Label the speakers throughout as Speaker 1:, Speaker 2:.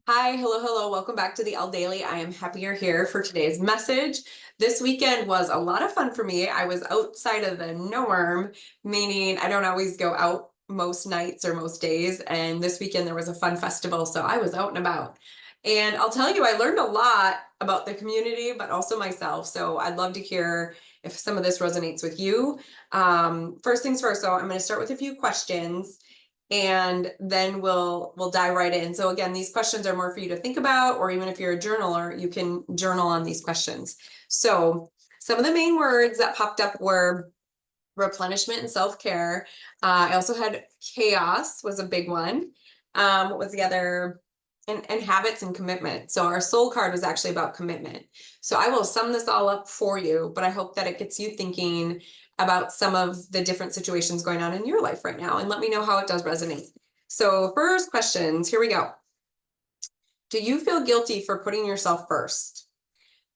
Speaker 1: Hi, hello, hello. Welcome back to the Elle Daily. I am happy you're here for today's message. This weekend was a lot of fun for me. I was outside of the norm, meaning I don't always go out most nights or most days. And this weekend there was a fun festival, so I was out and about. And I'll tell you, I learned a lot about the community, but also myself. So I'd love to hear if some of this resonates with you. First things first, so I'm going to start with a few questions and then we'll dive right in. So again, these questions are more for you to think about, or even if you're a journaler, you can journal on these questions. So some of the main words that popped up were replenishment and self-care. I also had chaos was a big one. What was the other? And habits and commitment. So our soul card was actually about commitment. So I will sum this all up for you, but I hope that it gets you thinking about some of the different situations going on in your life right now, and let me know how it does resonate. So first questions, here we go. Do you feel guilty for putting yourself first?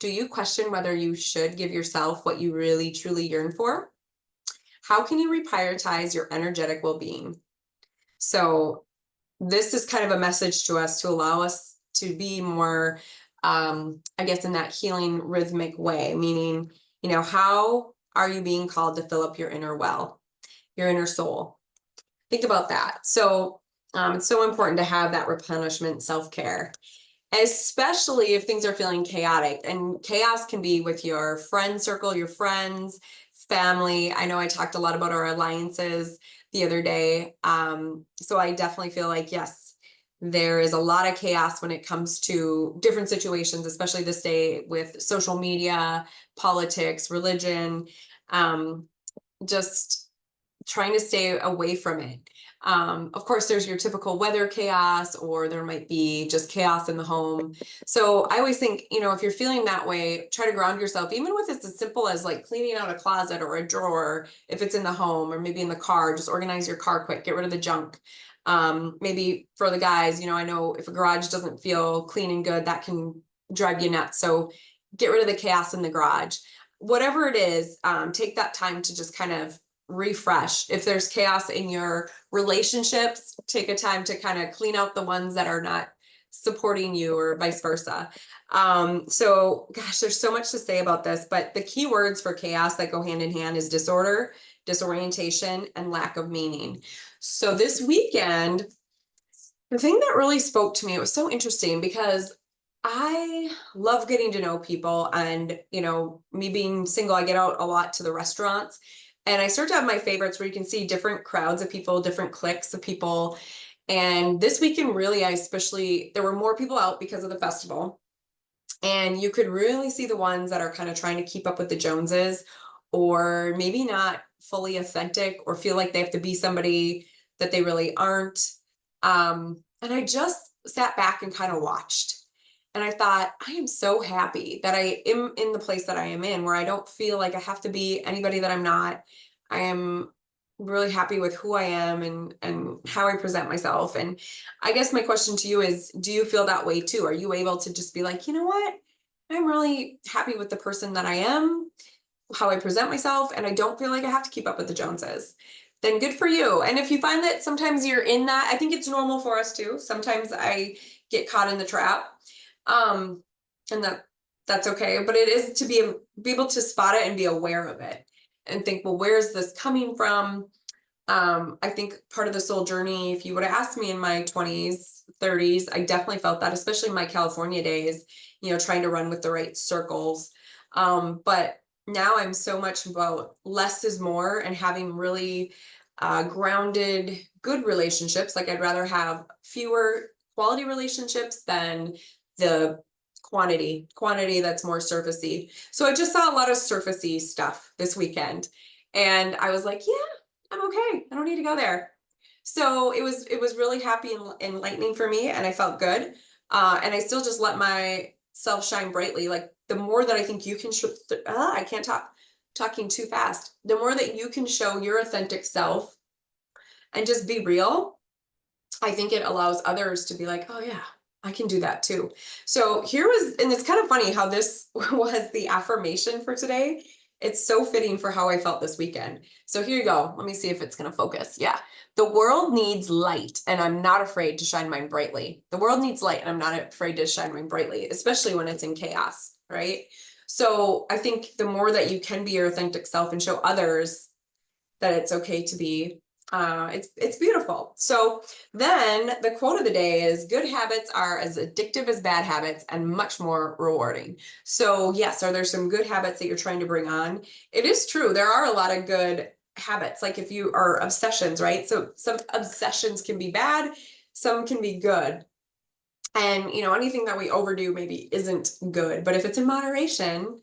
Speaker 1: Do you question whether you should give yourself what you really truly yearn for? How can you reprioritize your energetic well-being? So this is kind of a message to us to allow us to be more, I guess, in that healing rhythmic way, meaning, how are you being called to fill up your inner well, your inner soul? Think about that. So it's so important to have that replenishment, self-care, especially if things are feeling chaotic. And chaos can be with your friend circle, your friends, family. I know I talked a lot about our alliances the other day. So I definitely feel like, yes, there is a lot of chaos when it comes to different situations, especially this day with social media, politics, religion, just trying to stay away from it. Of course, there's your typical weather chaos, or there might be just chaos in the home. So I always think, if you're feeling that way, try to ground yourself, even with it's as simple as like cleaning out a closet or a drawer, if it's in the home or maybe in the car, just organize your car quick, get rid of the junk. Maybe for the guys, I know if a garage doesn't feel clean and good, that can drive you nuts. So get rid of the chaos in the garage. Whatever it is, take that time to just kind of refresh. If there's chaos in your relationships, take a time to kind of clean out the ones that are not supporting you, or vice versa. So gosh, there's so much to say about this, but the key words for chaos that go hand in hand is disorder, disorientation, and lack of meaning. So this weekend, the thing that really spoke to me, it was so interesting because I love getting to know people, and me being single, I get out a lot to the restaurants, and I start to have my favorites where you can see different crowds of people, different cliques of people. And this weekend, really, there were more people out because of the festival. And you could really see the ones that are kind of trying to keep up with the Joneses, or maybe not fully authentic, or feel like they have to be somebody that they really aren't. And I just sat back and kind of watched. And I thought, I am so happy that I am in the place that I am in, where I don't feel like I have to be anybody that I'm not. I am really happy with who I am and how I present myself. And I guess my question to you is, do you feel that way too? Are you able to just be like, you know what? I'm really happy with the person that I am, how I present myself, and I don't feel like I have to keep up with the Joneses. Then good for you. And if you find that sometimes you're in that, I think it's normal for us too. Sometimes I get caught in the trap. Um, and that's okay. But it is to be able to spot it and be aware of it and think, well, where is this coming from? I think part of the soul journey, if you would have asked me in my 20s, 30s, I definitely felt that, especially in my California days, trying to run with the right circles. But now I'm so much about less is more, and having really grounded, good relationships. Like I'd rather have fewer quality relationships than the quantity that's more surfacey. So I just saw a lot of surfacey stuff this weekend. And I was like, yeah, I'm okay. I don't need to go there. So it was really happy and enlightening for me, and I felt good. And I still just let myself shine brightly. Like the more that I think you can, I can't talking too fast. The more that you can show your authentic self and just be real, I think it allows others to be like, oh yeah, I can do that too. So and it's kind of funny how this was the affirmation for today. It's so fitting for how I felt this weekend. So here you go. Let me see if it's going to focus. Yeah. The world needs light, and I'm not afraid to shine mine brightly. The world needs light, and I'm not afraid to shine mine brightly, especially when it's in chaos, right? So I think the more that you can be your authentic self and show others that it's okay to be, it's beautiful. So then the quote of the day is, good habits are as addictive as bad habits and much more rewarding. So yes, are there some good habits that you're trying to bring on? It is true. There are a lot of good habits, like if you are obsessions, right? So some obsessions can be bad, some can be good. And anything that we overdo maybe isn't good, but if it's in moderation,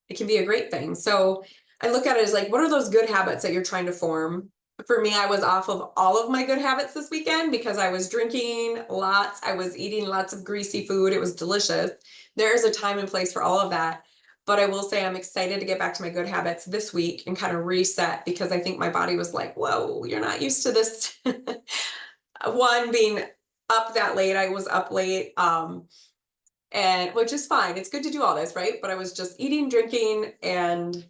Speaker 1: it can be a great thing. So I look at it as like, what are those good habits that you're trying to form? For me, I was off of all of my good habits this weekend because I was drinking lots. I was eating lots of greasy food. It was delicious. There's a time and place for all of that. But I will say I'm excited to get back to my good habits this week and kind of reset, because I think my body was like, whoa, you're not used to this. One, being up that late, I was up late. And which is fine. It's good to do all this, right? But I was just eating, drinking, and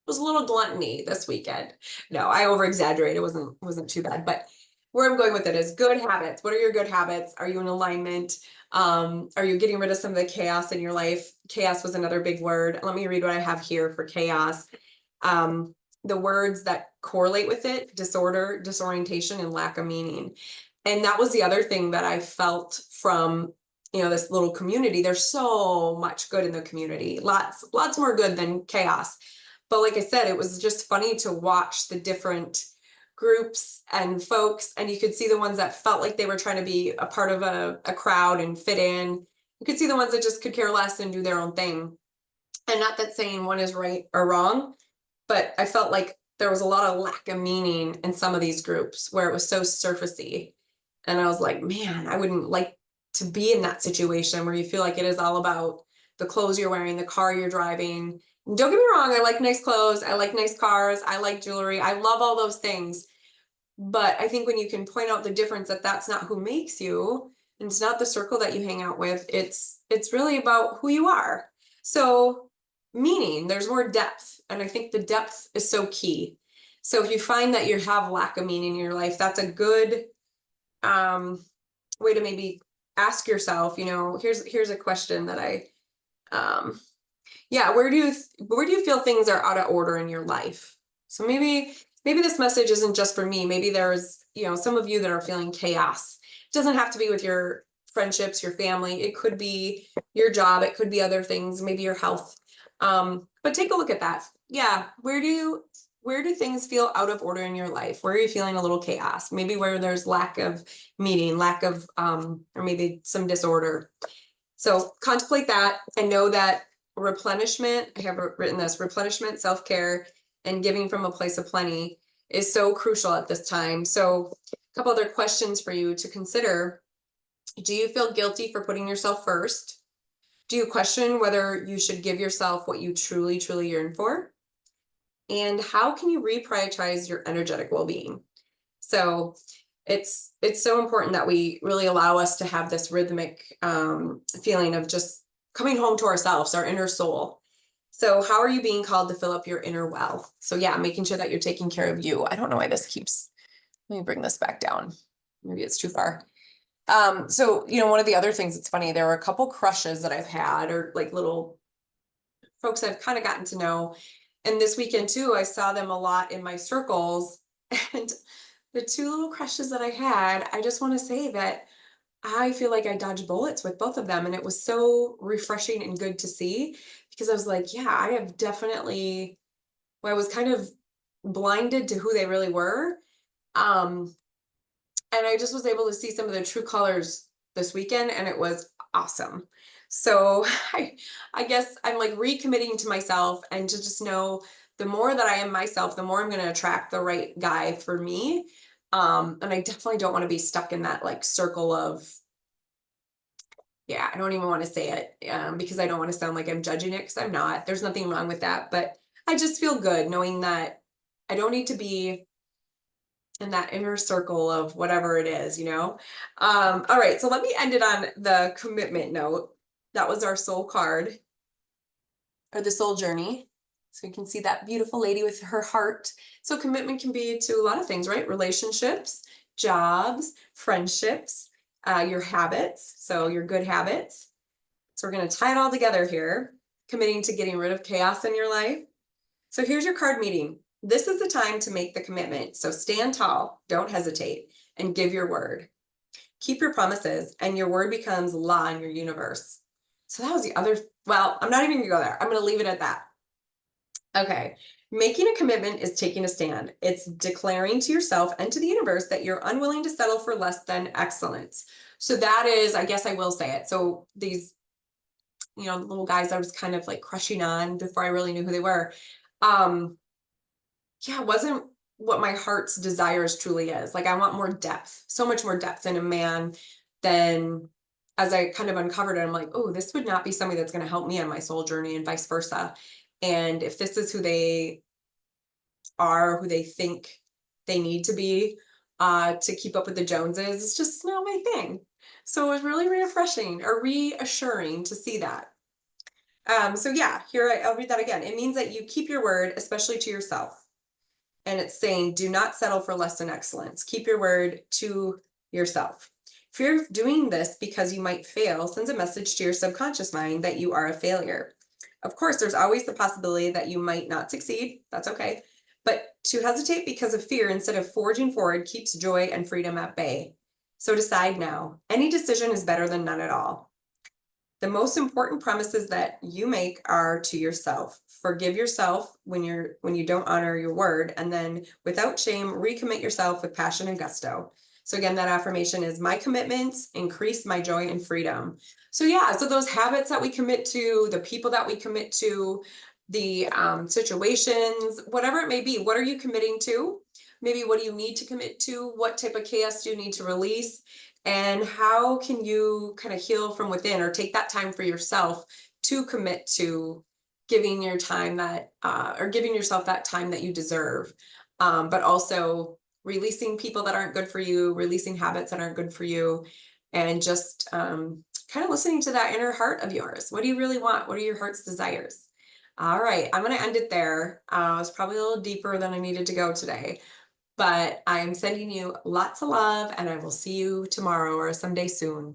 Speaker 1: was a little gluttony this weekend. No, I over exaggerate. It wasn't too bad. But where I'm going with it is good habits. What are your good habits? Are you in alignment? Are you getting rid of some of the chaos in your life? Chaos was another big word. Let me read what I have here for chaos. The words that correlate with it: disorder, disorientation, and lack of meaning. And that was the other thing that I felt from this little community. There's so much good in the community, lots more good than chaos. But like I said, it was just funny to watch the different groups and folks, and you could see the ones that felt like they were trying to be a part of a crowd and fit in. You could see the ones that just could care less and do their own thing. And not that saying one is right or wrong, but I felt like there was a lot of lack of meaning in some of these groups where it was so surfacey. And I was like, man, I wouldn't like to be in that situation where you feel like it is all about the clothes you're wearing, the car you're driving. Don't get me wrong, I like nice clothes, I like nice cars, I like jewelry, I love all those things. But I think when you can point out the difference, that that's not who makes you, and it's not the circle that you hang out with, it's really about who you are. So meaning, there's more depth, and I think the depth is so key. So if you find that you have lack of meaning in your life, that's a good way to maybe ask yourself, here's a question that where do you feel things are out of order in your life? So maybe this message isn't just for me. Maybe there's, some of you that are feeling chaos. It doesn't have to be with your friendships, your family. It could be your job. It could be other things, maybe your health. But take a look at that. Yeah. Where do things feel out of order in your life? Where are you feeling a little chaos? Maybe where there's lack of meaning, lack of, or maybe some disorder. So contemplate that and know that replenishment, I have written this, replenishment, self-care, and giving from a place of plenty is so crucial at this time. So a couple other questions for you to consider. Do you feel guilty for putting yourself first? Do you question whether you should give yourself what you truly, truly yearn for? And how can you reprioritize your energetic well-being? So it's so important that we really allow us to have this rhythmic feeling of just coming home to ourselves, our inner soul. So how are you being called to fill up your inner well? So yeah, making sure that you're taking care of you. I don't know why this keeps, let me bring this back down. Maybe it's too far. So, one of the other things that's funny, there were a couple crushes that I've had, or like little folks I've kind of gotten to know. And this weekend too, I saw them a lot in my circles. And the two little crushes that I had, I just want to say that I feel like I dodged bullets with both of them. And it was so refreshing and good to see, because I was like, yeah, I have definitely, I was kind of blinded to who they really were. And I just was able to see some of the true colors this weekend, and it was awesome. So I guess I'm like recommitting to myself, and to just know the more that I am myself, the more I'm going to attract the right guy for me. And I definitely don't want to be stuck in that like circle of, I don't even want to say it, because I don't want to sound like I'm judging it, because I'm not. There's nothing wrong with that, but I just feel good knowing that I don't need to be in that inner circle of whatever it is. All right, so let me end it on the commitment note. That was our soul card, or the soul journey. So you can see that beautiful lady with her heart. So commitment can be to a lot of things, right? Relationships, jobs, friendships, your habits. So your good habits. So we're going to tie it all together here, committing to getting rid of chaos in your life. So here's your card meeting. This is the time to make the commitment. So stand tall, don't hesitate, and give your word. Keep your promises, and your word becomes law in your universe. So that was the other, well, I'm not even gonna go there. I'm gonna leave it at that. Okay. Making a commitment is taking a stand. It's declaring to yourself and to the universe that you're unwilling to settle for less than excellence. So that is, I guess I will say it. So these, little guys I was kind of like crushing on before I really knew who they were. Yeah, it wasn't what my heart's desires truly is. Like I want more depth, so much more depth in a man than as I kind of uncovered it, I'm like, oh, this would not be somebody that's going to help me on my soul journey and vice versa. And if this is who they are, who they think they need to be to keep up with the Joneses, it's just not my thing. So it was really refreshing or reassuring to see that. So yeah, I'll read that again. It means that you keep your word, especially to yourself. And it's saying, do not settle for less than excellence. Keep your word to yourself. Fear of doing this because you might fail sends a message to your subconscious mind that you are a failure. Of course, there's always the possibility that you might not succeed. That's okay. But to hesitate because of fear instead of forging forward keeps joy and freedom at bay. So decide now. Any decision is better than none at all. The most important promises that you make are to yourself. Forgive yourself when you don't honor your word, and then without shame, recommit yourself with passion and gusto. So again, that affirmation is my commitments increase my joy and freedom. So yeah, so those habits that we commit to, the people that we commit to, the situations, whatever it may be, what are you committing to? Maybe what do you need to commit to? What type of chaos do you need to release? And how can you kind of heal from within or take that time for yourself to commit to giving your time that or giving yourself that time that you deserve, but also releasing people that aren't good for you, releasing habits that aren't good for you, and just kind of listening to that inner heart of yours. What do you really want? What are your heart's desires? All right, I'm going to end it there. It's probably a little deeper than I needed to go today. But I'm sending you lots of love, and I will see you tomorrow or someday soon.